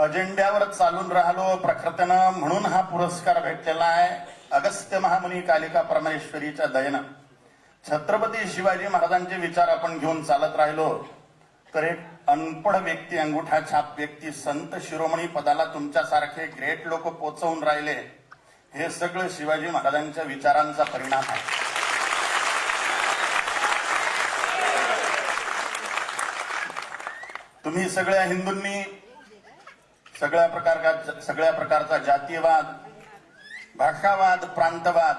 अजेंड्यावर चालून राहिलो प्रखरतेनं म्हणून हा पुरस्कार भेटलेला आहे. अगस्त्य महामुनी कालिका परमेश्वरीच्या दयेनं छत्रपती शिवाजी महाराजांचे विचार आपण घेऊन चालत राहिलो तर एक अनपढ व्यक्ती, अंगुठा छाप व्यक्ती संत शिरोमणी पदाला तुमच्यासारखे ग्रेट लोक पोचवून राहिले. हे सगळं शिवाजी महाराजांच्या विचारांचा परिणाम आहे. तुम्ही सगळ्या हिंदूंनी सगळ्या प्रकारचा जातीयवाद, भाषावाद, प्रांतवाद,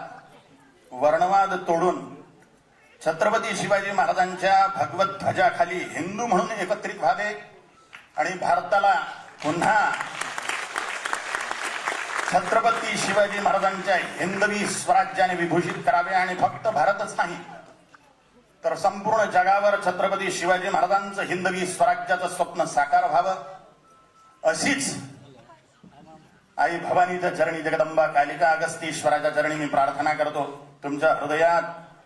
वर्णवाद तोडून छत्रपती शिवाजी महाराजांच्या भगवत ध्वजाखाली हिंदू म्हणून एकत्रित व्हावे आणि भारताला पुन्हा छत्रपती शिवाजी महाराजांच्या हिंदवी स्वराज्याने विभूषित करावे आणि फक्त भारतच नाही तर संपूर्ण जगावर छत्रपती शिवाजी महाराजांचं हिंदवी स्वराज्याचं स्वप्न साकार व्हावं अशीच आई भवानीच्या चरणी, जगदंबा कालिका अगस्तीश्वराच्या चरणी मी प्रार्थना करतो. तुमच्या हृदयात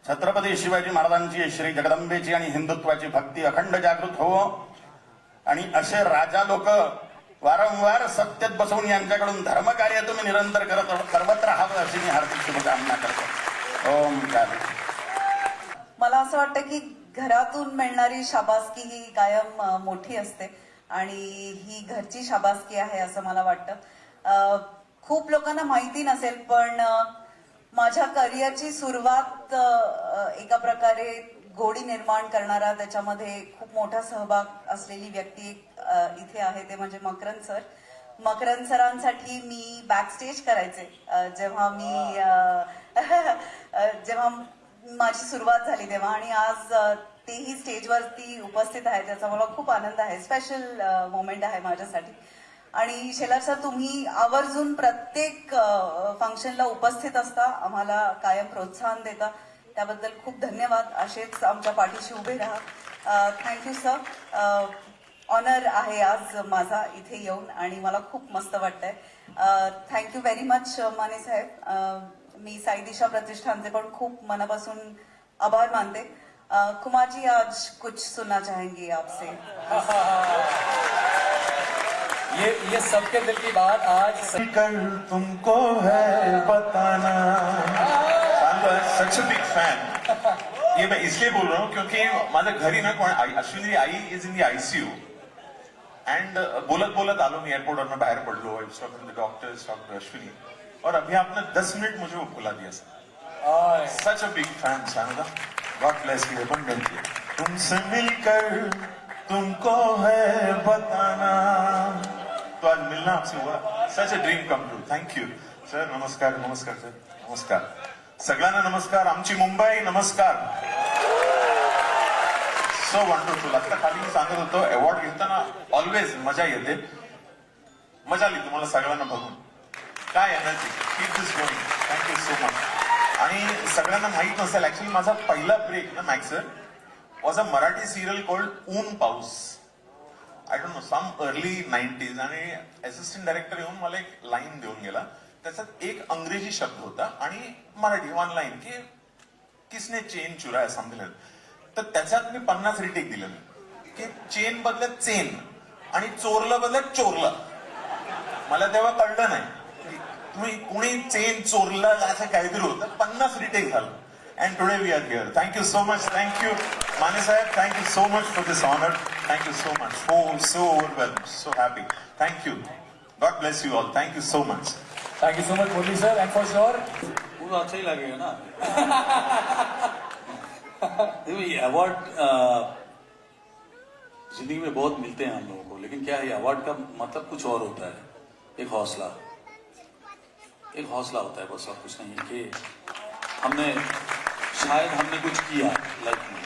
छत्रपती शिवाजी महाराजांची, श्री जगदंबेची आणि हिंदुत्वाची भक्ती अखंड जागृत हो आणि असे राजा लोक वारंवार सत्तेत बसवून यांच्याकडून धर्मकार्य तुम्ही निरंतर करत राहावं अशी मी हार्दिक शुभकामना करतो. ओम शांती. मला असं वाटतं की घरातून मिळणारी शाबासकी ही कायम मोठी असते आणि ही घरची शाबासकी आहे असं मला वाटतं. खूप लोकांना माहिती नसेल पण माझ्या करिअरची सुरुवात एका प्रकारे गोडी निर्माण करणारा, त्याच्यामध्ये खूप मोठा सहभाग असलेली व्यक्ती इथे आहे, ते म्हणजे मकरंद सर. मकरंद सरांसाठी मी बॅकस्टेज करायचे जेव्हा माझी सुरुवात झाली तेव्हा, आणि आज तेही स्टेजवरती उपस्थित आहे त्याचा मला खूप आनंद आहे. स्पेशल मोमेंट आहे माझ्यासाठी. आणि शेलार सर, तुम्ही आवर्जून प्रत्येक फंक्शनला उपस्थित असता, आम्हाला कायम प्रोत्साहन देता, त्याबद्दल खूप धन्यवाद. असेच आमच्या पाठीशी उभे राहा. Thank you sir. ऑनर आहे आज माझा इथे येऊन आणि मला खूप मस्त वाटतंय. थँक्यू व्हेरी मच माने साहेब. मी साई दिशा प्रतिष्ठानचे पण खूप मनापासून आभार मानते. कुमार जी, आज कुछ सुनना चाहेंगे आपसे. ये सबके दिल की बात आज कल तुमको है बताना. सच अ बिग फैन. ये मैं इसलिए बोल रहा हूँ क्योंकि माझ्या घरी ना कोण, अश्विनी आई is in the ICU and बोलत बोलत आलो मी एयरपोर्ट और मैं बाहर पड़ लो. डॉक्टर्स, डॉक्टर अश्विनी, और अभी आपने 10 मिनट मुझे वो बुला दिया sir. Such a big fan शानदा. God bless you abundantly. तुमसे मिलकर तुमको है बताना. तो आज मिलना आपसे हुआ. Such a dream come true. Thank you sir. नमस्कार. नमस्कार सर. नमस्कार सगळ्यांना. नमस्कार. आमची मुंबई. नमस्कार. So wonderful. आता खाली मी सांगत होतो, अवॉर्ड घेताना ऑलवेज मजा येते. मजा आली तुम्हाला सगळ्यांना बघून. काय energy. Keep this going. Thank you so much. आणि सगळ्यांना माहित नसेल, ऍक्च्युली माझा पहिला ब्रेक ना मॅक्सर was a Marathi serial called Oon Paus. I don't know, some early 90s. आणि असिस्टंट डायरेक्टर येऊन मला एक लाईन देऊन गेला. त्याच्यात एक अंग्रेजी शब्द होता आणि मराठी वन लाईन की किसने चेन चुराया समजलं. तर त्याच्यात मी 50 रिटेक दिलं मी की चेन बदलत चेन आणि चोरलं बदलत चोरलं. मला तेव्हा कळलं नाही तुम्ही कुणी चेन चोरलं असं काहीतरी होतं. 50 रिटेक झालं. And today we are here. Thank you so much. Thank you Mane साहेब. Thank you so much for this honour. Thank you so much. So overwhelm. So happy. Thank you. God bless you all. Thank you so much. Thank you so much Murli sir. And for sure पूरा अच्छा ही लगेगा ना. देखिए, award जिंदगी में बहुत मिलते हैं हम लोगों को, लेकिन क्या है, अवार्ड का मतलब कुछ और होता है. एक हौसला होता है, बस और कुछ नहीं. कि शायद हमने कुछ किया लाइफ में,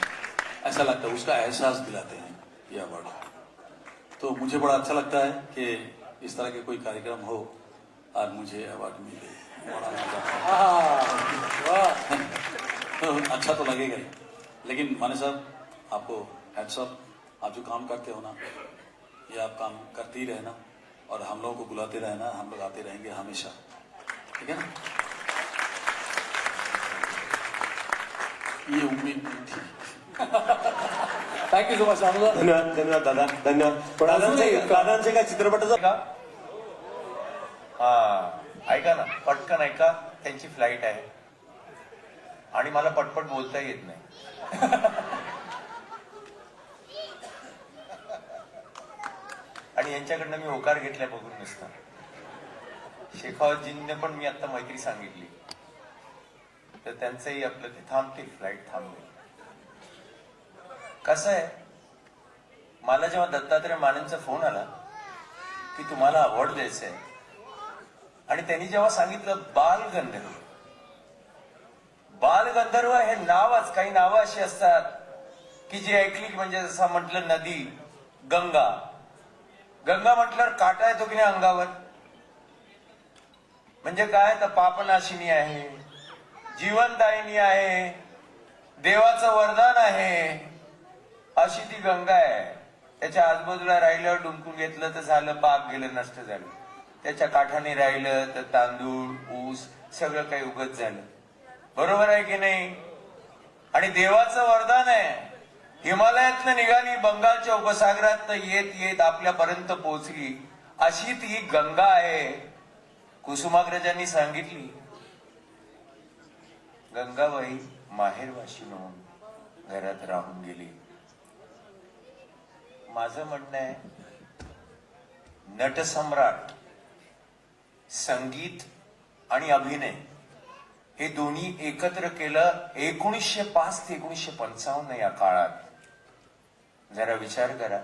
ऐसा लगता है. उसका एहसास दिलाते हैं ये अवार्ड. तो मुझे बड़ा अच्छा लगता है कि इस तरह के कोई कार्यक्रम हो और मुझे अवार्ड मिले. तो अच्छा तो लगेगा ही. लेकिन माने साहब, आपको हैट्स ऑफ. आप जो काम करते हो ना, ये आप काम करते ही रहना और हम लोगों को बुलाते रहना. हम लोग आते रहेंगे हमेशा. ठीक है ना. ये उम्मीद नहीं थी. Thank you so much. धन्यवाद. धन्यवाद दादा. धन्यवाद. दादांचे काय चित्रपटाचा ऐका ना, पटकन ऐका, त्यांची फ्लाईट आहे आणि मला पटपट बोलता येत नाही. आणि यांच्याकडनं मी होकार घेतल्या बघून नसतं. शेखावतजींना पण मी आता मैत्री सांगितली, तर त्यांचंही आपलं ते थांबतील, फ्लाईट थांबते. कसं आहे, मला जेव्हा दत्तात्रय मानेंचा फोन आला की तुम्हाला अवॉर्ड द्यायचं आहे, आणि त्यांनी जेव्हा सांगितलं बालगंधर्व, बालगंधर्व हे नावच, काही नावं अशी असतात की जी ऐकली म्हणजे जसं म्हटलं नदी, गंगा, गंगा म्हटल्यावर काटा येतो की नाही अंगावर. म्हणजे काय, तर पापनाशिनी आहे, जीवनदायिनी आहे, देवाचं वरदान आहे, अशी ती गंगा आहे. त्याच्या आजूबाजूला राहिल्यावर डुंकून घेतलं तर झालं, पाप गेलं, नष्ट झालं. त्याच्या काठाने राहिलं तर तांदूळ, ऊस सगळं काही उगत झालं. बरोबर आहे की नाही. आणि देवाचं वरदान आहे, हिमालयातनं निघाली, बंगालच्या उपसागरात येत येत आपल्यापर्यंत पोहोचली, अशी ती गंगा आहे. कुसुमाग्रजांनी सांगितली, गंगाबाई माहेरवाशी म्हणून घरात राहून गेली. माझं म्हणणं आहे, नटसम्राट, संगीत आणि अभिनय हे दोन्ही एकत्र केलं 1905 ते 1955 या काळात. जरा विचार करा,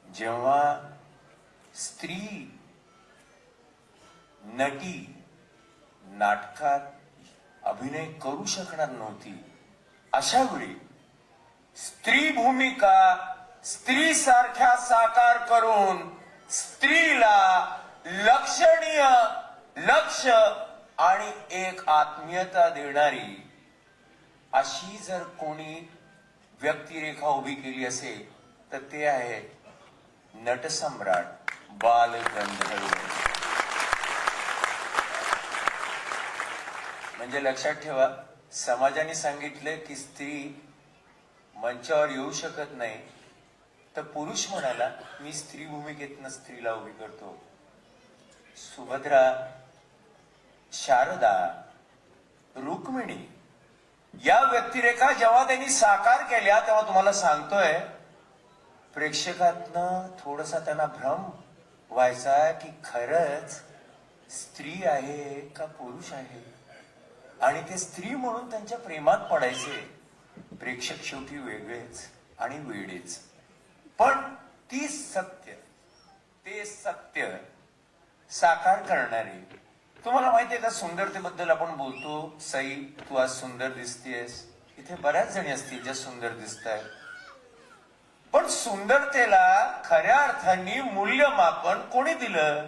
जेव्हा स्त्री नटी नाटकात अभिनय करू शकणार नव्हती, अशा वेळी स्त्री भूमिका स्त्री सारख्या साकार करून स्त्रीला लक्षणीय लक्ष आणि एक आत्मीयता देणारी अशी जर कोणी व्यक्तिरेखा उभी केली असेल तर ते आहे नटसम्राट बालगंधर्व. म्हणजे लक्षात ठेवा, समाजाने सांगितलं की स्त्री मंचावर येऊ शकत नाही, तर पुरुष म्हणाला मी स्त्री भूमिकेतनं स्त्रीला उभी करतो. सुभद्रा, शारदा, रुक्मिणी या व्यक्तिरेखा जेव्हा त्यांनी साकार केल्या, तेव्हा तुम्हाला सांगतोय प्रेक्षकातनं थोडासा त्यांना भ्रम व्हायचा की खरंच स्त्री आहे का पुरुष आहे, आणि ते स्त्री म्हणून त्यांच्या प्रेमात पडायचे. प्रेक्षक शेवटी वेगळेच आणि वेडेच, पण ती सत्य, ते सत्य साकार करणारी. तुम्हाला माहितीये का, सुंदरतेबद्दल आपण बोलतो, सई तू आज सुंदर दिसतेस, इथे बऱ्याच जणी असतील ज्या सुंदर दिसतायत, पण सुंदरतेला खऱ्या अर्थाने मूल्यमापन कोणी दिलं?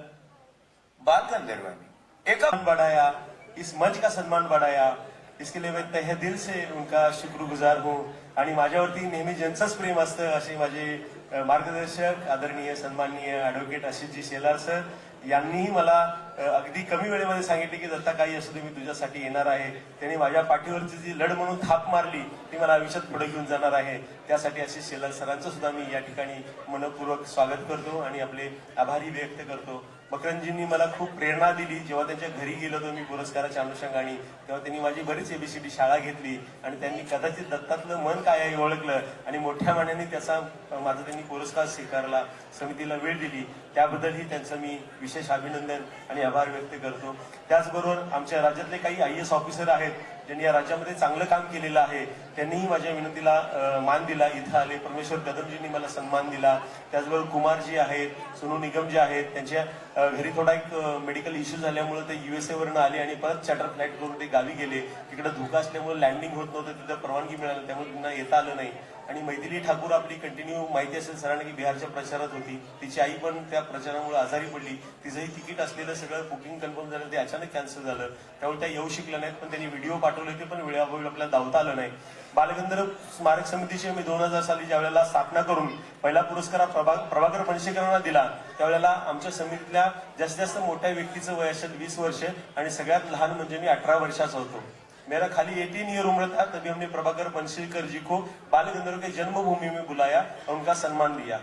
बालगंधर्वांनी. एका बढ़ाया, इस मंच का सम्मान बढ़ाया, इसके लिए मैं तहे दिल से उनका शुक्रगुजार हूँ. आणि माझ्यावरती नेहमी ज्यांचंच प्रेम असतं असे माझे मार्गदर्शक, आदरणीय सन्माननीय ॲडव्होकेट आशिषजी शेलार सर यांनीही मला अगदी कमी वेळेमध्ये सांगितले की दत्ता काही असू दे, मी तुझ्यासाठी येणार आहे. त्यांनी माझ्या पाठीवरची जी लढ म्हणून थाप मारली ती मला आयुष्यात पुढे घेऊन जाणार आहे. त्यासाठी आशिष शेलार सरांचं सुद्धा मी या ठिकाणी मनपूर्वक स्वागत करतो आणि आपले आभारी व्यक्त करतो. मकरंदजींनी मला खूप प्रेरणा दिली. जेव्हा त्यांच्या घरी गेलो होतो मी पुरस्काराच्या अनुषंगाने, तेव्हा त्यांनी माझी बरीच ABCD शाळा घेतली आणि त्यांनी कदाचित दत्तातलं मन काय आहे ओळखलं आणि मोठ्या मनाने त्याचा माझा त्यांनी पुरस्कार स्वीकारला, समितीला वेळ दिली, त्याबद्दलही त्यांचं मी विशेष अभिनंदन आणि आभार व्यक्त करतो. त्याचबरोबर आमच्या राज्यातले काही IAS ऑफिसर आहेत ज्यांनी या राज्यामध्ये चांगलं काम केलेलं आहे, त्यांनीही माझ्या विनंतीला मान दिला. इथं आले परमेश्वर कदमजींनी मला सन्मान दिला. त्याचबरोबर कुमारजी आहेत, सोनू निगम जे आहेत, त्यांच्या घरी थोडा एक मेडिकल इश्यू झाल्यामुळे ते USA वरून आले आणि परत चार्टर फ्लाईट करून ते गावी गेले. तिकडे धोका असल्यामुळे लँडिंग होत नव्हतं, तिथं परवानगी मिळाली, त्यामुळे त्यांना येता आलं नाही. आणि मैथिली ठाकूर आपली कंटिन्यू माहिती असेल सरांना की बिहारच्या प्रचारात होती, तिची आई पण त्या प्रचारामुळे आजारी पडली. तिचंही तिकीट असलेलं सगळं बुकिंग कन्फर्म झालं, ते अचानक कॅन्सल झालं, त्यामुळे त्या येऊ शकल्या नाहीत. पण त्यांनी व्हिडिओ पाठवले होते, पण वेळावेळी आपल्याला धावता आलं नाही. बालगंधर्व स्मारक समितीची मी 2000 साली ज्यावेळेला स्थापना करून पहिला पुरस्कार प्रभाकर पणशीकरांना दिला, त्यावेळेला आमच्या समितीतल्या जास्तीत जास्त मोठ्या व्यक्तीचं वय असेल 20 वर्ष आणि सगळ्यात लहान म्हणजे मी 18 वर्षाचा होतो. मेरा खाली 18 ईयर उम्र था, तभी हमने प्रभाकर पनशीलकर जी को बाल गंधर्व के जन्मभूमि में बुलाया और उनका सम्मान दिया.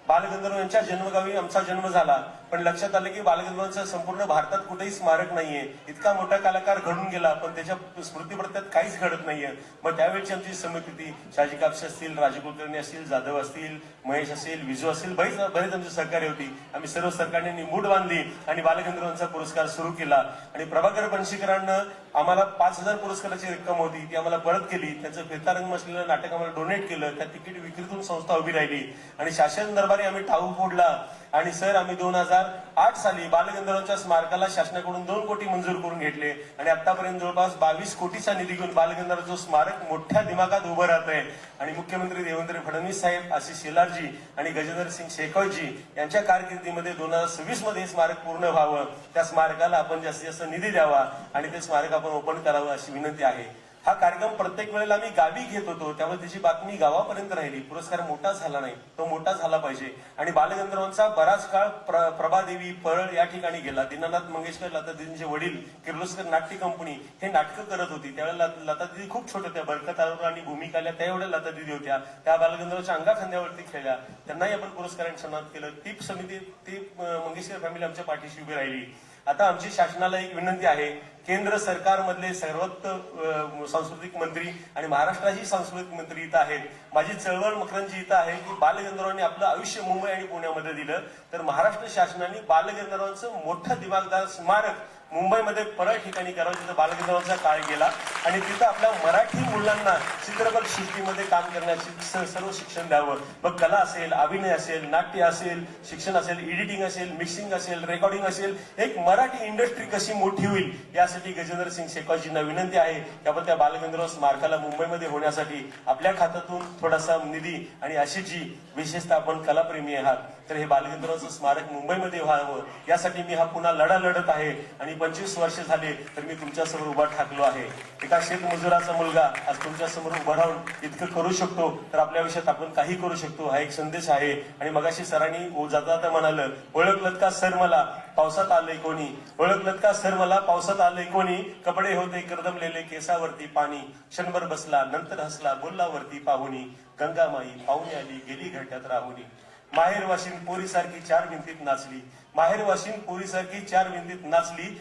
बालगंधर्व यांच्या जन्मगावी आमचा जन्म झाला, पण लक्षात आलं की बालगंधर्वांचं संपूर्ण भारतात कुठेही स्मारक नाहीये. इतका मोठा कलाकार घडून गेला पण त्याच्या स्मृतीपत्रात काहीच घडत नाहीये. मग त्यावेळची आमची समिती होती, शहाजी कापसे असतील, राजू कुलकर्णी असतील, जाधव असतील, महेश असेल, विजू असेल, बरेच आमची सहकारी होती. आम्ही सर्व सरकारने मूठ बांधली आणि बालगंधर्वांचा पुरस्कार सुरू केला. आणि प्रभाकर बनशीकरांना आम्हाला 5,000 पुरस्काराची रक्कम होती, ती आम्हाला परत केली. त्यांचं फिरता रंग असलेलं नाटक आम्हाला डोनेट केलं. त्या तिकीट विक्रीतून संस्था उभी राहिली आणि शासन दरबारी आम्ही टाळू फोडला. आणि सर, आम्ही 2008 साली बालगंधर्वांच्या स्मारकाला शासनाकडून 2 कोटी मंजूर करून घेतले आणि आतापर्यंत जवळपास 22 कोटीचा निधी घेऊन बालगंधर्वांचं स्मारक मोठ्या दिमागात उभं राहत आहे. आणि मुख्यमंत्री देवेंद्र फडणवीस साहेब, आशिष शेलारजी आणि गजेंद्र सिंग शेखावतजी यांच्या कारकिर्दीमध्ये 2026 मध्ये हे स्मारक पूर्ण व्हावं. त्या स्मारकाला आपण जास्तीत जास्त निधी द्यावा आणि ते स्मारक आपण ओपन करावं अशी विनंती आहे. हा कार्यक्रम प्रत्येक वेळेला आम्ही गावी घेत होतो, त्यामुळे त्याची बातमी गावापर्यंत राहिली. पुरस्कार मोठा झाला नाही, तो मोठा झाला पाहिजे. आणि बालगंधर्वांचा बराच काळ प्रभादेवी, परळ या ठिकाणी गेला. दीनानाथ मंगेशकर लतादीदींचे वडील किर्लोस्कर नाट्य कंपनी हे नाटकं करत होती. त्यावेळेला लतादीदी खूप छोट्या होत्या, बरकत अरोरा आणि भूमिका आल्या त्यावेळेला लतादीदी होत्या. त्या बालगंधर्वांच्या अंगाखांद्यावरती खेळल्या, त्यांनाही आपण पुरस्कारांनी सन्मान केलं. ती समिती, ती मंगेशकर फॅमिली आमच्या पाठीशी उभी राहिली. आता आमची शासनाला एक विनंती आहे, केंद्र सरकारमधले सर्वोच्च सांस्कृतिक मंत्री आणि महाराष्ट्राची सांस्कृतिक मंत्री इथं आहेत. माझी चळवळ मकरंजी इथं आहे की बालगंधर्वांनी आपलं आयुष्य मुंबई आणि पुण्यामध्ये दिलं, तर महाराष्ट्र शासनाने बालगंधर्वांचं मोठं दिमागदार स्मारक मुंबईमध्ये परळ ठिकाणी करावं, तिथं बालगंधर्वांचा काळ गेला आणि तिथं आपल्या मराठी मुलांना चित्रपट सृष्टीमध्ये काम करण्याची सर्व शिक्षण द्यावं. मग कला असेल, अभिनय असेल, नाट्य असेल, शिक्षण असेल, एडिटिंग असेल, मिक्सिंग असेल, रेकॉर्डिंग असेल, एक मराठी इंडस्ट्री कशी मोठी होईल यासाठी गजेंद्र सिंग शेखावतजींना विनंती आहे की आपण त्या बालगंधर्व स्मारकाला मुंबईमध्ये होण्यासाठी आपल्या खात्यातून थोडासा निधी आणि आशिषजी, विशेषतः आपण कलाप्रेमी आहात, तर हे बालगंधर्वांचं स्मारक मुंबईमध्ये व्हावं यासाठी मी हा पुन्हा लढा लढत आहे. आणि 25 वर्ष झाले तर मी तुमच्यासमोर उभा ठाकलो आहे. एका शेतमजुराचा मुलगा आज तुमच्या समोर उभा राहून इतकं करू शकतो, तर आपल्या आयुष्यात आपण काही करू शकतो, हा एक संदेश आहे. आणि मगाशी सरांनी जाता म्हणालं, ओळखलत का सर मला पावसात आलंय कोणी, ओळखलत का सर मला पावसात आलंय कोणी, कपडे होते करदमलेले केसावरती पाणी, क्षणभर बसला नंतर हसला बोलला वरती पाहुणी, गंगामाई पाहुणी आली गेली घरट्यात राहुनी, माहेर वाशिन पोरीसारखी 4 भिंतीत नाचली, माहेर वाशिन पोरीसारखी 4 भिंतीत नाचली,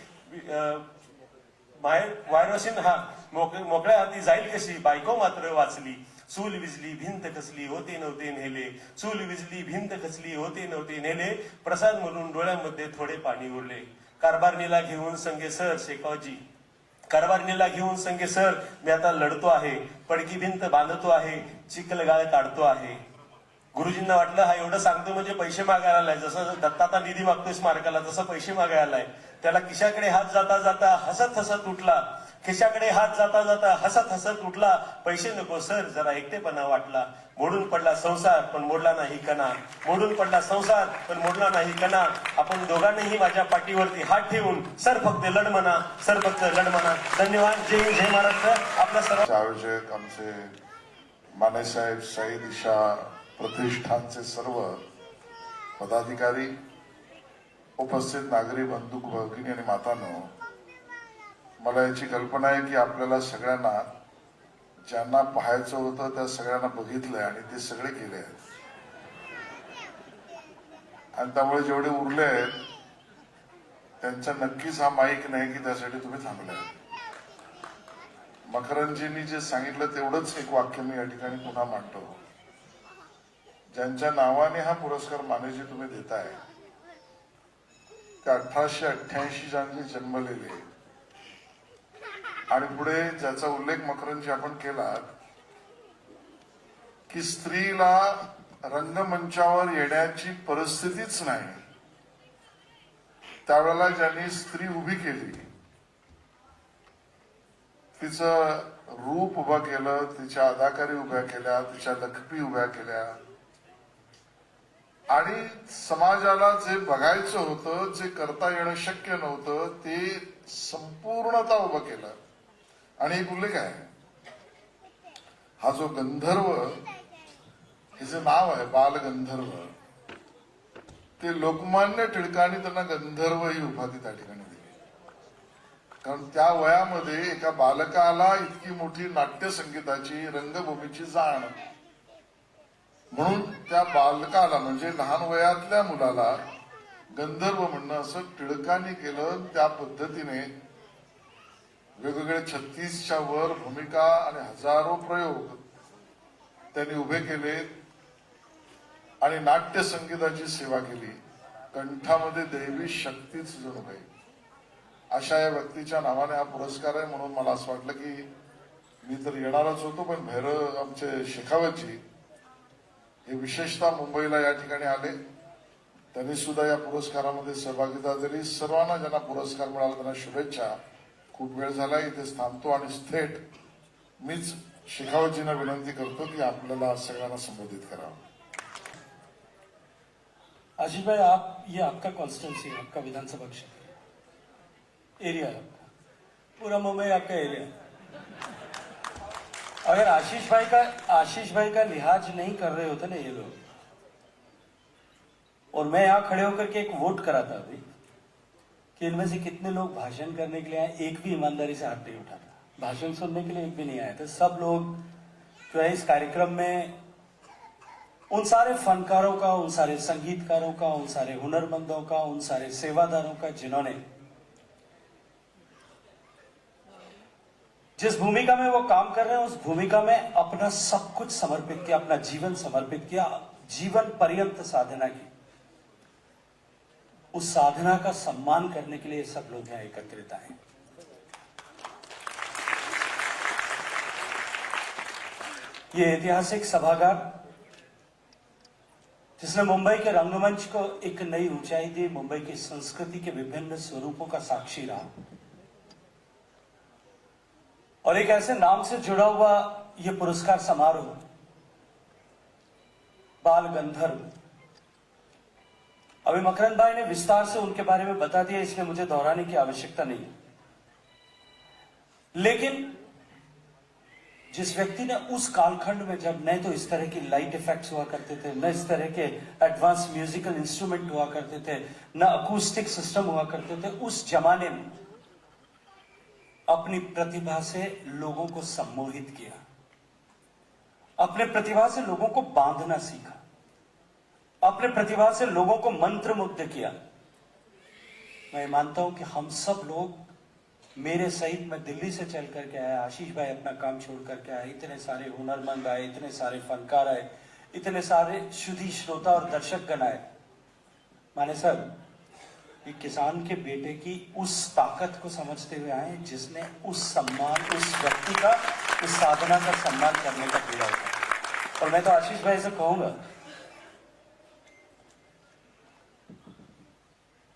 माहेर वाशिन हा मोकळ्या हाती जाईल कशी, बायको मात्र वाचली, चूल विजली भिंत खचली होते नव्हते नेले, चूल विजली भिंत खचली होते नव्हते नेले, प्रसाद म्हणून डोळ्यामध्ये थोडे पाणी उरले, कारभारणीला घेऊन संगे सर शेखावतजी, कारभारणीला घेऊन संगे सर मी आता लढतो आहे, पडकी भिंत बांधतो आहे, चिखलगाळ काढतो आहे. गुरुजींना वाटलं हा एवढं सांगतो म्हणजे पैसे मागायला आलाय, जसं दत्ताचा निधी मागतोय स्मारकाला तसं पैसे मागायला आलाय. त्याला खिशाकडे हात जाता जाता हसत हसत उठला, खिशाकडे हात जाता जाता हसत हसत उठला, पैसे नको सर जरा एकटेपणा वाटला, मोडून पडला संसार पण मोडला नाही कणा, मोडून पडला संसार पण मोडला नाही कणा, आपण दोघांनीही माझ्या पाठीवरती हात ठेवून सर फक्त लढ म्हणा, सर फक्त लढ म्हणा. धन्यवाद. जय हिंद, जय महाराष्ट्र. आपल्या सर्व आयोजक आमचे मानेसाहेब, शाही दिशा प्रतिष्ठानचे सर्व पदाधिकारी, उपस्थित नागरी बंधू भगिनी आणि मातांनो, मला याची कल्पना आहे की आपल्याला सगळ्यांना ज्यांना पाहायचं होतं त्या सगळ्यांना बघितलंय आणि ते सगळे केले आहेत. आणि त्यामुळे जेवढे उरले आहेत त्यांचा नक्कीच हा माईक नाही की त्यासाठी तुम्ही थांबले. मकरंजींनी जे सांगितलं तेवढंच एक वाक्य मी या ठिकाणी पुन्हा मांडतो. ज्यांच्या नावाने हा पुरस्कार मानेजी तुम्ही देताय ते 1888 ज्यांनी जन्मलेले आणि पुढे ज्याचा उल्लेख मकरंजी आपण केला की स्त्रीला रंगमंचावर येण्याची परिस्थितीच नाही, त्यावेळेला ज्यांनी स्त्री उभी केली, तिचं रूप उभं केलं, तिच्या अदाकारी उभ्या केल्या, तिच्या लखपी उभ्या केल्या आणि समाजाला जे बघायचं होतं, जे करता येणं शक्य नव्हतं ते संपूर्णता उभं केलं. आणि एक उल्लेख आहे, हा जो गंधर्व हे जे नाव आहे बालगंधर्व, ते लोकमान्य टिळकांनी त्यांना गंधर्व ही उपाधी त्या ठिकाणी दिली. कारण त्या वयामध्ये एका बालकाला इतकी मोठी नाट्य संगीताची, रंगभूमीची जाण, म्हणून त्या बालकाला म्हणजे लहान वयातल्या मुलाला गंधर्व म्हणणं असं टिळकांनी केलं. त्या पद्धतीने वेगवेगळे 36च्या वर भूमिका आणि हजारो प्रयोग त्यांनी उभे केले आणि नाट्य संगीताची सेवा केली. कंठामध्ये दैवी शक्तीच जणू काही. अशा या व्यक्तीच्या नावाने हा पुरस्कार आहे. म्हणून मला असं वाटलं की मी तर येणारच होतो, पण भैरव आमचे शेखावतजी हे विशेषतः मुंबईला या ठिकाणी आले. त्यांनी सुद्धा या पुरस्कारामध्ये सहभागिता दिली. सर्वांना ज्यांना पुरस्कार मिळाला त्यांना शुभेच्छा. खूप वेळ झाला, इथेच थांबतो आणि थेट मीच शेखावतजींना विनंती करतो की आपल्याला सगळ्यांना संबोधित करावं. आशीष भाई, आप ये आपका कॉन्स्टिट्यूंसी है, आपका विधानसभा क्षेत्र एरिया है, आपका पूरा मुंबई आपका एरिया है. अगर आशीष भाई का लिहाज नहीं कर रहे होते ना ये लोग, और मैं यहाँ खड़े होकर के एक वोट करा था अभी कि इनमें से कितने लोग भाषण करने के लिए आए, एक भी ईमानदारी से हाथ नहीं उठा था. भाषण सुनने के लिए एक भी नहीं आए थे. सब लोग जो है इस कार्यक्रम में उन सारे फनकारों का, उन सारे संगीतकारों का, उन सारे हुनरमंदों का, उन सारे सेवादारों का जिन्होंने जिस भूमिका में वो काम कर रहे हैं उस भूमिका में अपना सब कुछ समर्पित किया, अपना जीवन समर्पित किया, जीवन पर्यंत साधना की. उस साधना का सम्मान करने के लिए सब लोग यहां एकत्रित आए. ये ऐतिहासिक सभागार जिसने मुंबई के रंगमंच को एक नई ऊंचाई दी, मुंबई की संस्कृति के विभिन्न स्वरूपों का साक्षी रहा, और एक ऐसे नाम से जुड़ा हुआ यह पुरस्कार समारोह बाल गंधर्व. अभी मकरंद भाई ने विस्तार से उनके बारे में बता दिया, इसलिए मुझे दोहराने की आवश्यकता नहीं. लेकिन जिस व्यक्ति ने उस कालखंड में जब न तो इस तरह की लाइट इफेक्ट्स हुआ करते थे, न इस तरह के एडवांस म्यूजिकल इंस्ट्रूमेंट हुआ करते थे, न अकूस्टिक सिस्टम हुआ करते थे, उस जमाने में अपनी प्रतिभा से लोगों को सम्मोहित किया, अपने प्रतिभा से लोगों को बांधना सीखा, अपने प्रतिभा से लोगों को मंत्रमुग्ध किया. मैं मानता हूं कि हम सब लोग, मेरे सहित मैं दिल्ली से चल करके आया, आशीष भाई अपना काम छोड़ करके आए, इतने सारे हुनरमंद आए, इतने सारे फनकार आए, इतने सारे शुद्धि श्रोता और दर्शकगण आए. माने सर, ये किसान के बेटे की उस ताकत को समझते हुए आए जिसने उस सम्मान, उस व्यक्ति का, उस साधना का सम्मान करने का बीड़ा उठाया. और मैं तो आशीष भाई से कहूंगा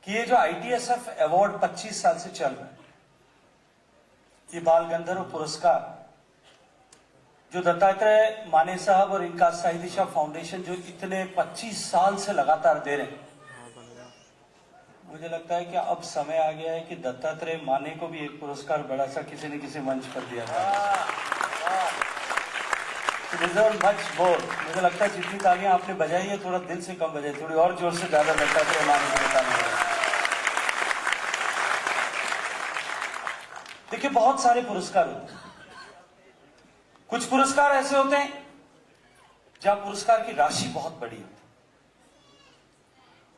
कि ये जो ITSF अवार्ड 25 साल से चल रहा है, ये बाल गंधर्व पुरस्कार जो दत्तात्रेय माने साहब और इनका साहिदी शाह फाउंडेशन जो इतने 25 साल से लगातार दे रहे हैं, मुझे लगता है कि अब समय आ गया है कि दत्तात्रेय माने को भी एक पुरस्कार बड़ा सा किसी न किसी मंच पर दिया जाए. Much more. मुझे लगता है जितनी तालियां आपने बजाई है थोड़ा दिल से कम बजाई, थोड़ी और जोर से ज्यादा दत्तात्रेय माने को बताना पड़ेगा. देखिए, बहुत सारे पुरस्कार होते हैं. कुछ पुरस्कार ऐसे होते हैं जहां पुरस्कार की राशि बहुत बड़ी होती है.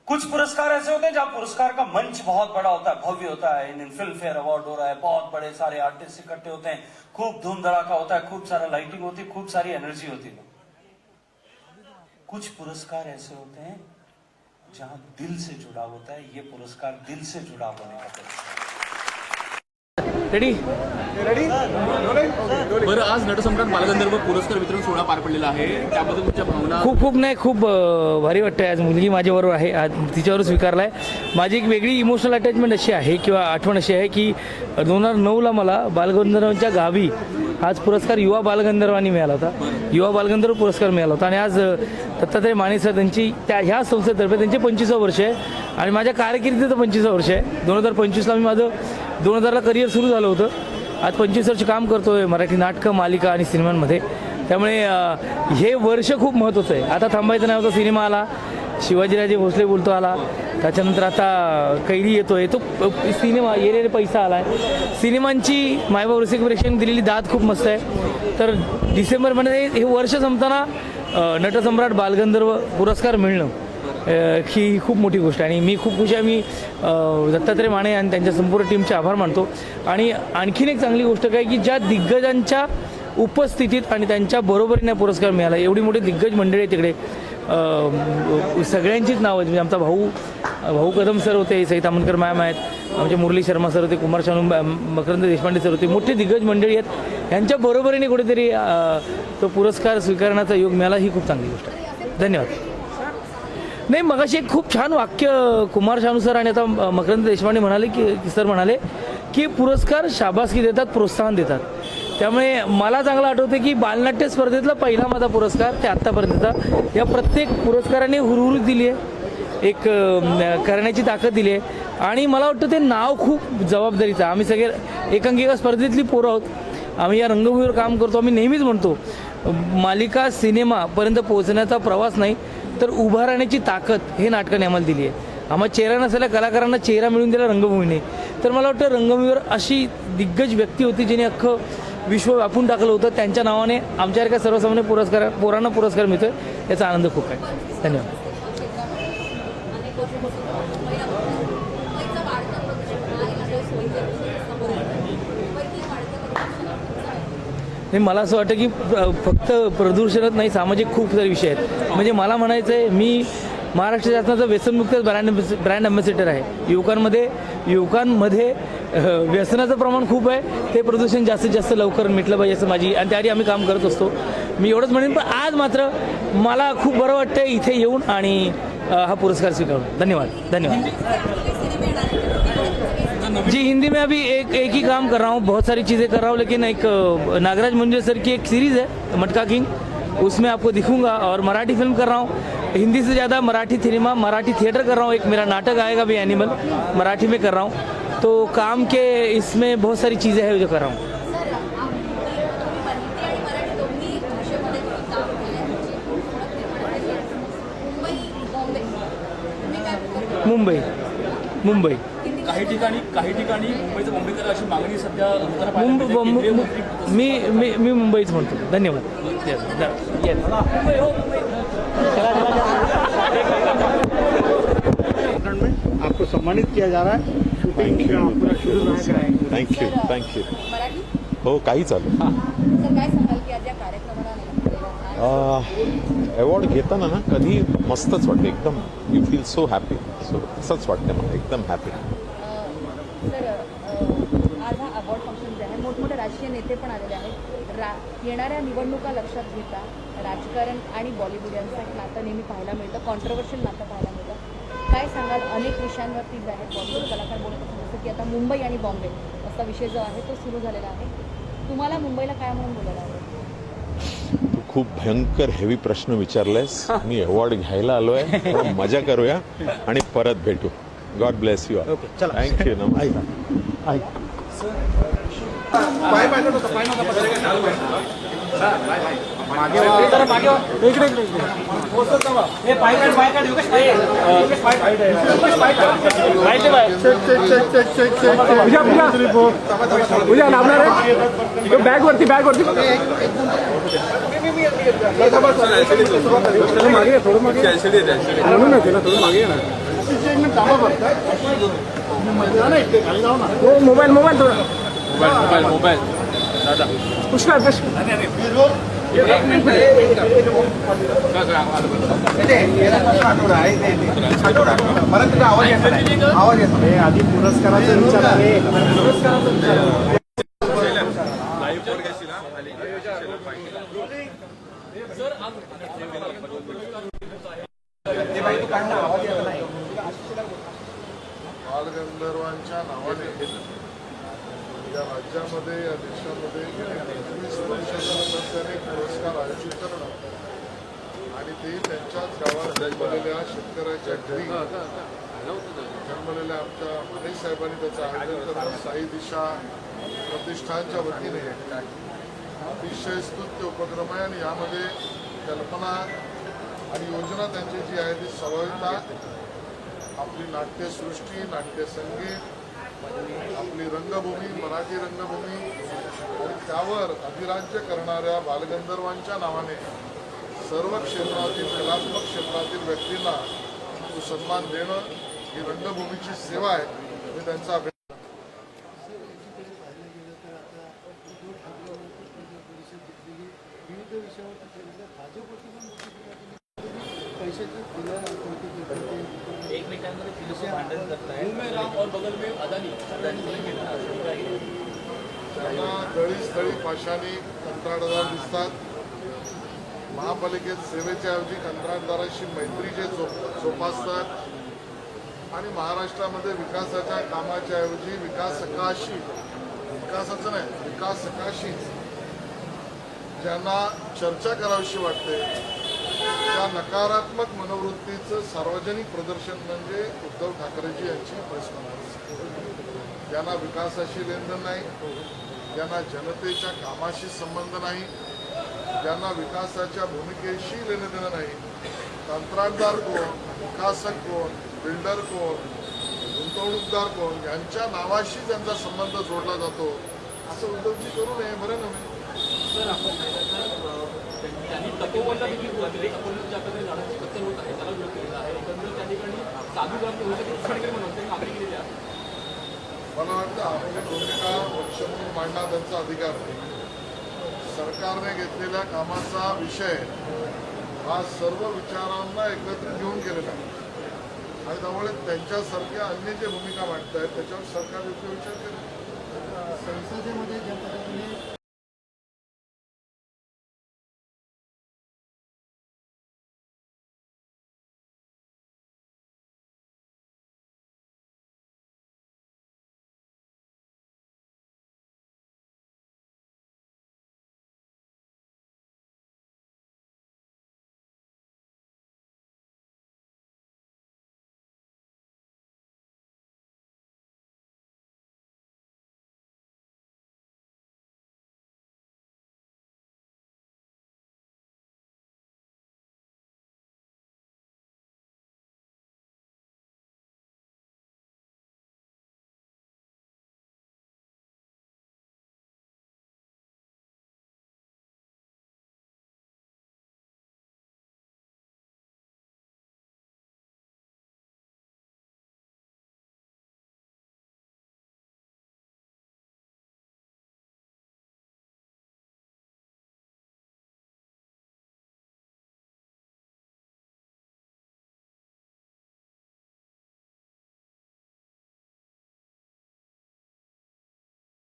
कुछ पुरस्कार ऐसे होते हैं जहां पुरस्कार का मंच बहुत बड़ा होता है, भव्य होता है. इन फिल्म फेयर अवार्ड हो रहा है, बहुत बड़े सारे आर्टिस्ट इकट्ठे होते हैं, खूब धूम धड़ाका होता है, खूब सारा लाइटिंग होती है, खूब सारी एनर्जी होती है. कुछ पुरस्कार ऐसे होते हैं जहां दिल से जुड़ा होता है. ये पुरस्कार दिल से जुड़ा होने का पुरस्कार. रेडी बरं, आज नटसम्राट बालगंधर्व पुरस्कार वितरण सोहळा पार पडलेला आहे, त्याबद्दल तुमच्या भावना? खूप भारी वाटतं. आज मुलगी माझ्याबरोबर आहे, आज तिच्यावर स्वीकारला आहे. माझी एक वेगळी इमोशनल अटॅचमेंट अशी आहे किंवा आठवण अशी आहे की 2009ला मला बालगंधर्वांच्या गावी आज पुरस्कार युवा बालगंधर्वांनी मिळाला होता. युवा बालगंधर्व पुरस्कार मिळाला होता आणि आज दत्तात्रय माने सर त्यांची ह्या संस्थेतर्फे त्यांचे 25वे वर्ष आहे आणि माझ्या कारकिर्दीचं 25वे वर्ष आहे. 2025ला मी माझं 2000ला करिअर सुरू झालं होतं. आज 25 वर्ष काम करतोय मराठी नाटकं, मालिका आणि सिनेमांमध्ये. त्यामुळे हे वर्ष खूप महत्त्वाचं आहे. आता थांबायचं नाही होतं. सिनेमा आला, शिवाजीराजे भोसले बोलतो आला, त्याच्यानंतर आता कैरी येतोय, तो सिनेमा येणे पैसा आला आहे. सिनेमांची मायबाप रसिक प्रेक्षकांनी दिलेली दाद खूप मस्त आहे. तर डिसेंबरमध्ये हे वर्ष संपताना नटसम्राट बालगंधर्व पुरस्कार मिळणं ही खूप मोठी गोष्ट आहे आणि मी खूप खुश आहे. मी दत्तात्रय माने आणि त्यांच्या संपूर्ण टीमचे आभार मानतो. आणि आणखीन एक चांगली गोष्ट काय की ज्या दिग्गजांच्या उपस्थितीत आणि त्यांच्या बरोबरीने पुरस्कार मिळाला. एवढी मोठी दिग्गज मंडळी आहे तिकडे, सगळ्यांचीच नावं आहेत. म्हणजे आमचा भाऊ कदम सर होते, सई तामणकर मॅम आहेत, आमचे मुरली शर्मा सर होते, कुमार शानू, मकरंद देशपांडे सर होते. मोठी दिग्गज मंडळी आहेत. यांच्या बरोबरीने कुठेतरी तो पुरस्कार स्वीकारण्याचा योग मिळाला ही खूप चांगली गोष्ट आहे. धन्यवाद. नाही, मगाशी एक खूप छान वाक्य कुमार शानू सर आणि आता मकरंद देशपांडे म्हणाले की पुरस्कार शाबासकी देतात, प्रोत्साहन देतात. त्यामुळे मला चांगलं आठवते की बालनाट्य स्पर्धेतला पहिला माझा पुरस्कार ते आत्तापर्यंतचा. या प्रत्येक पुरस्काराने हुरहुर दिली आहे, एक करण्याची ताकद दिली आहे. आणि मला वाटतं ते नाव खूप जबाबदारीचं. आम्ही सगळे एकांकिका स्पर्धेतली पोरं आहोत. आम्ही या रंगभूमीवर काम करतो. आम्ही नेहमीच म्हणतो मालिका सिनेमापर्यंत पोहोचण्याचा प्रवास नाही तर उभा राहण्याची ताकद हे नाटकाने आम्हाला दिली आहे. आम्हाला चेहरा नसलेल्या कलाकारांना चेहरा मिळवून दिला रंगभूमीने. तर मला वाटतं रंगभूमीवर अशी दिग्गज व्यक्ती होती जिने अख्खं विश्व व्यापून टाकलं होतं. त्यांच्या नावाने आमच्यासारख्या सर्वसामान्य पोरांना पुरस्कार मिळतोय, याचा आनंद खूप आहे. धन्यवाद. नाही, मला असं वाटतं की फक्त प्रदूषणच नाही, सामाजिक खूप सारे विषय आहेत. म्हणजे मला म्हणायचं आहे, मी महाराष्ट्र शासनाचा व्यसनमुक्त ब्रँड अँबॅसेडर आहे. युवकांमध्ये व्यसनाचं प्रमाण खूप आहे. ते प्रदूषण जास्तीत जास्त लवकर मिटलं पाहिजे असं माझी, आणि त्यासाठी आम्ही काम करत असतो. मी एवढंच म्हणेन. पण आज मात्र मला खूप बरं वाटतं इथे येऊन आणि हा पुरस्कार स्वीकारून. धन्यवाद. जी, हिंदी में अभी एक ही काम कर रहा हूँ, बहुत सारी चीज़ें कर रहा हूँ, लेकिन एक नागराज मंजुल सर की एक सीरीज़ है मटका किंग, उसमें आपको दिखूंगा. और मराठी फिल्म कर रहा हूँ, हिंदी से ज़्यादा मराठी सिनेमा, मराठी थिएटर कर रहा हूँ. एक मेरा नाटक आएगा भी एनिमल, मराठी में कर रहा हूँ. तो काम के इसमें बहुत सारी चीज़ें हैं जो कर रहा हूँ. मुंबई काही ठिकाणी मुंबईचं मुंबईकर अशी मागणी सध्या होताना पाहायला मिळते. केंद्रीय मंत्री मी मुंबईच म्हणतो. धन्यवाद. आपको सम्मानित किया जा रहा है. शूटिंग पूरा शुरू कराएंगे. थँक्यू. हो, काही चालू. अवॉर्ड घेताना ना कधी मस्तच वाटतं, एकदम you feel so happy. So असंच वाटतं मला, एकदम हॅपी. सर, आज हा अवॉर्ड फंक्शन जे आहे, मोठमोठे राजकीय नेते पण आलेले आहेत. येणाऱ्या निवडणुका लक्षात घेता राजकारण आणि बॉलिवूड यांचं एक नातं नेहमी पाहायला मिळतं, कॉन्ट्रोवर्शियल नातं पाहायला मिळतं. काय सांगाल? अनेक विषयांवरती जे आहेत बॉलिवूड कलाकार बोलत असतात, जसं की आता मुंबई आणि बॉम्बे असा विषय जो आहे तो सुरू झालेला आहे. तुम्हाला मुंबईला काय म्हणून बोलायला आवडेल? तू खूप भयंकर हेवी प्रश्न विचारलायस. मी अवॉर्ड घ्यायला आलोय, मजा करूया आणि परत भेटू. God bless you. थँक्यू. नमस्कार. बॅग वरती मागे थोडं मागे ना. मोबाईल दादा पुष्कळ आधी पुरस्काराचा विचार आहे. बालगंधर्वांच्या नावाने या राज्यामध्ये, या देशामध्ये 21 वर्षानंतर त्याने पुरस्कार आयोजित करणं आणि ते त्यांच्याच गावात जन्मलेल्या शेतकऱ्याच्या घरी जन्मलेल्या आमच्या माने साहेबांनी त्याचं आयोजन करणं साई दिशा प्रतिष्ठानच्या वतीने अतिशय स्तुत्य उपक्रम आहे. आणि यामध्ये कल्पना आणि योजना त्यांची जी आहे ती सवयता, आपली नाट्यसृष्टी, नाट्यसंगीत, आपली रंगभूमी, मराठी रंगभूमी आणि त्यावर अधिराज्य करणाऱ्या बालगंधर्वांच्या नावाने सर्व क्षेत्रातील कलात्मक क्षेत्रातील व्यक्तींना तो सन्मान देणं ही रंगभूमीची सेवा आहे. मी त्यांचा अभिनंदन एकमेकांमध्ये फिलोसॉफी भांडण करताय. मुंबई राम और बगल में अदानी त्यांना दळी पाशाणी कंत्राटदार दिसतात. महापालिकेत सेवेच्या ऐवजी कंत्राटदाराशी मैत्री जे जोपासतात आणि महाराष्ट्रामध्ये विकासाच्या कामाच्या ऐवजी विकासाचं नाही विकासकाशी ज्यांना चर्चा करावीशी वाटते त्या नकारात्मक मनोवृत्तीचं सार्वजनिक प्रदर्शन म्हणजे उद्धव ठाकरेजी यांची प्रेस कॉन्फरन्स. ज्यांना विकासाशी लेनदेन नाही, ज्यांना जनतेच्या कामाशी संबंध नाही, ज्यांना विकासाच्या भूमिकेशी लेणंदेणं नाही, कंत्राटदार कोण, विकासक कोण, बिल्डर कोण, गुंतवणूकदार कोण यांच्या नावाशी ज्यांचा संबंध जोडला जातो असं उद्धवजी करू नये. बरं नव्हे. सर आपण त्यांनी तपोवनला देखील ज्या प्रकारे झाडांची कत्तल होत आहे त्याला विरोध केलेला आहे. एकंदरीत त्या ठिकाणी साधू ग्रामचे होते म्हणून त्यांनी मागणी केलेली आहे. मला वाटतं आपली भूमिका पक्ष म्हणून मांडणं त्यांचा अधिकार आहे. सरकारने घेतलेल्या कामाचा विषय हा सर्व विचारांना एकत्रित घेऊन केलेला आहे आणि त्यामुळे त्यांच्यासारख्या अन्य जे भूमिका मांडत आहेत त्याच्यावर सरकार योग्य विचार करेल. संसदेमध्ये ज्या पद्धतीने